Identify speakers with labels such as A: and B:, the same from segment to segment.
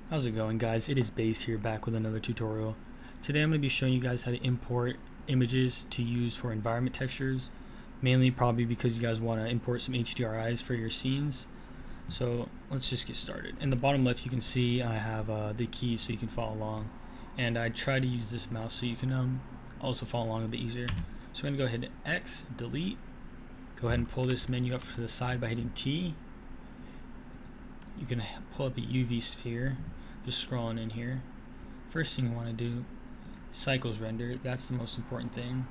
A: How's it going, guys? It is Base here, back with another tutorial. Today I'm going to be showing you guys how to import images to use for environment textures, mainly probably because you guys want to import some HDR Eyes for your scenes. So let's just get started. In the bottom left you can see I have the keys so you can follow along, and I try to use this mouse so you can also follow along a bit easier. So I'm going to go ahead and X, delete, go ahead and pull this menu up to the side by hitting T. You can pull up a UV sphere, just scrolling in here. First thing you want to do, cycles render, that's the most important thing.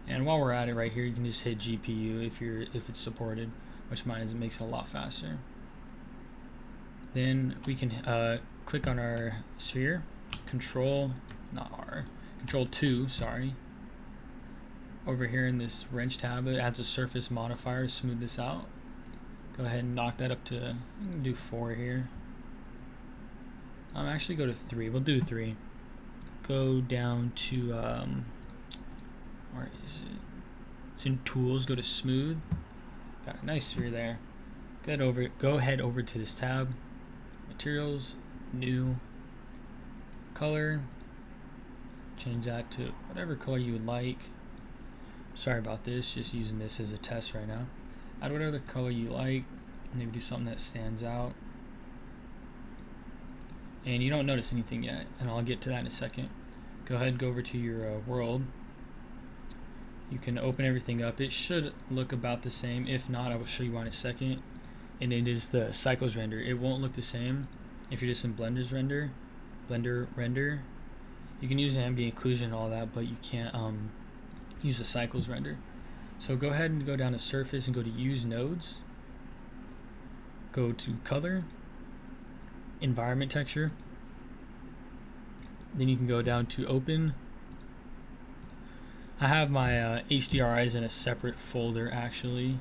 A: And while we're at it right here, you can just hit GPU if it's supported, which mine is. It makes it a lot faster. Then we can click on our sphere, Control 2, sorry. Over here in this wrench tab, it adds a surface modifier to smooth this out. Go ahead and knock that up to, I'm gonna do 4 here. Actually go to 3, we'll do 3. Go down to, where is it? It's in Tools, go to Smooth. Got a nice sphere there. Go ahead over to this tab, Materials, New, Color. Change that to whatever color you would like. Sorry about this, just using this as a test right now. Add whatever color you like, maybe do something that stands out. And you don't notice anything yet, and I'll get to that in a second. Go ahead and go over to your world. You can open everything up. It should look about the same. If not, I will show you why in a second. And it is the cycles render. It won't look the same if you're just in Blender render. You can use ambient occlusion and all that, but you can't use the cycles render. So go ahead and go down to Surface and go to Use Nodes. Go to Color, Environment Texture. Then you can go down to Open. I have my HDR Eyes in a separate folder actually.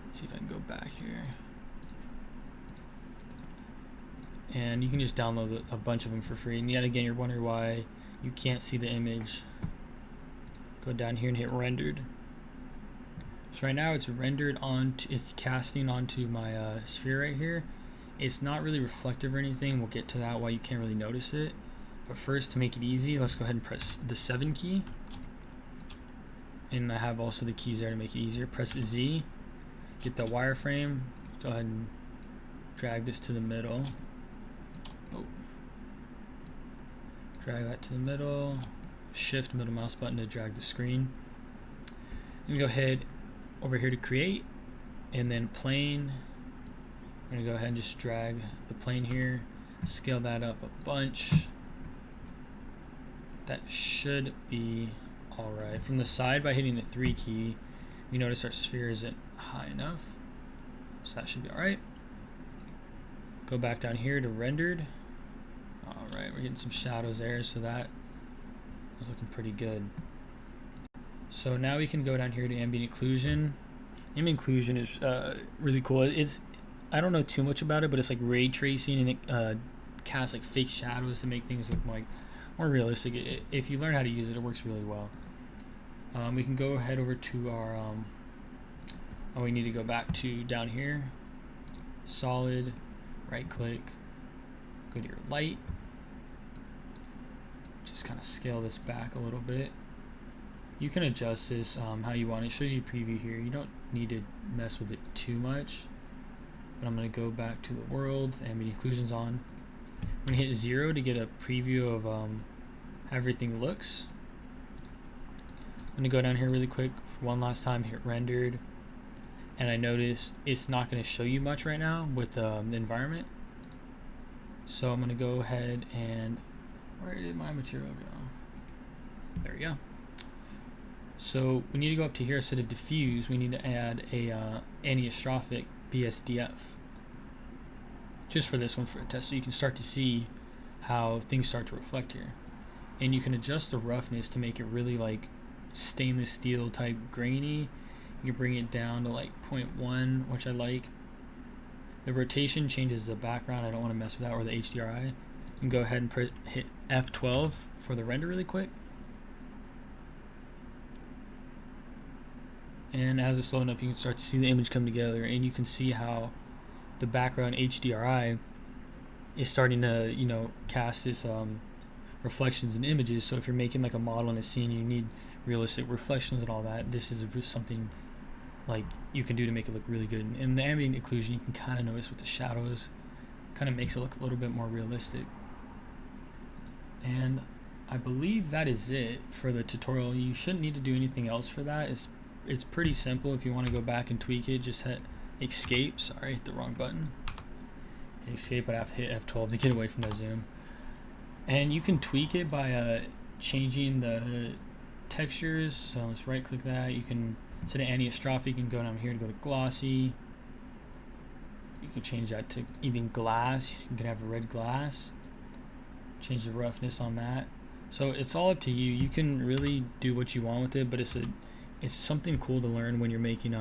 A: Let's see if I can go back here. And you can just download a bunch of them for free. And yet again, you're wondering why you can't see the image. Go down here and hit Rendered. So right now it's rendered it's casting onto my sphere right here. It's not really reflective or anything. We'll get to that, why you can't really notice it. But first, to make it easy, let's go ahead and press the 7 key. And I have also the keys there to make it easier. Press Z, get the wireframe, go ahead and drag this to the middle. Oh. Drag that to the middle. Shift middle mouse button to drag the screen. And go ahead over here to create, and then plane. I'm gonna go ahead and just drag the plane here, scale that up a bunch. That should be alright. From the side, by hitting the 3 key, we notice our sphere isn't high enough, so that should be alright. Go back down here to rendered. Alright, we're getting some shadows there, so that was looking pretty good. So now we can go down here to Ambient Occlusion. Ambient Occlusion is really cool. I don't know too much about it, but it's like ray tracing, and it casts like fake shadows to make things look like more realistic. If you learn how to use it, it works really well. We can go ahead over to our we need to go back to down here, solid, right click, go to your light, just kind of scale this back a little bit. You can adjust this how you want. It shows you preview here. You don't need to mess with it too much. But I'm going to go back to the world. Ambient Occlusion's on. I'm going to hit 0 to get a preview of how everything looks. I'm going to go down here really quick for one last time, hit rendered. And I notice it's not going to show you much right now with the environment. So I'm going to go ahead and, where did my material go? There we go. So we need to go up to here, instead of diffuse, we need to add a anisotropic BSDF. Just for this one, for a test, so you can start to see how things start to reflect here. And you can adjust the roughness to make it really like stainless steel type grainy. You can bring it down to like 0.1, which I like. The rotation changes the background. I don't want to mess with that, or the HDR Eye. You can go ahead and hit F12 for the render really quick. And as it's loading up, you can start to see the image come together, and you can see how the background HDR Eye is starting to, you know, cast this reflections in images. So if you're making like a model in a scene, you need realistic reflections and all that. This is something like you can do to make it look really good. And the ambient occlusion, you can kind of notice with the shadows, kind of makes it look a little bit more realistic. And I believe that is it for the tutorial. You shouldn't need to do anything else for that. It's pretty simple. If you want to go back and tweak it, just hit escape. Sorry, hit the wrong button. Hit escape, but I have to hit F12 to get away from the zoom. And you can tweak it by changing the textures. So let's right click that. You can, instead of anisotropic, you can go down here to go to glossy. You can change that to even glass. You can have a red glass. Change the roughness on that. So it's all up to you. You can really do what you want with it, but it's something cool to learn when you're making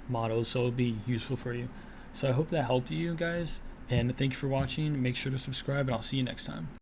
A: models, so it'll be useful for you. So I hope that helped you guys, and thank you for watching. Make sure to subscribe, and I'll see you next time.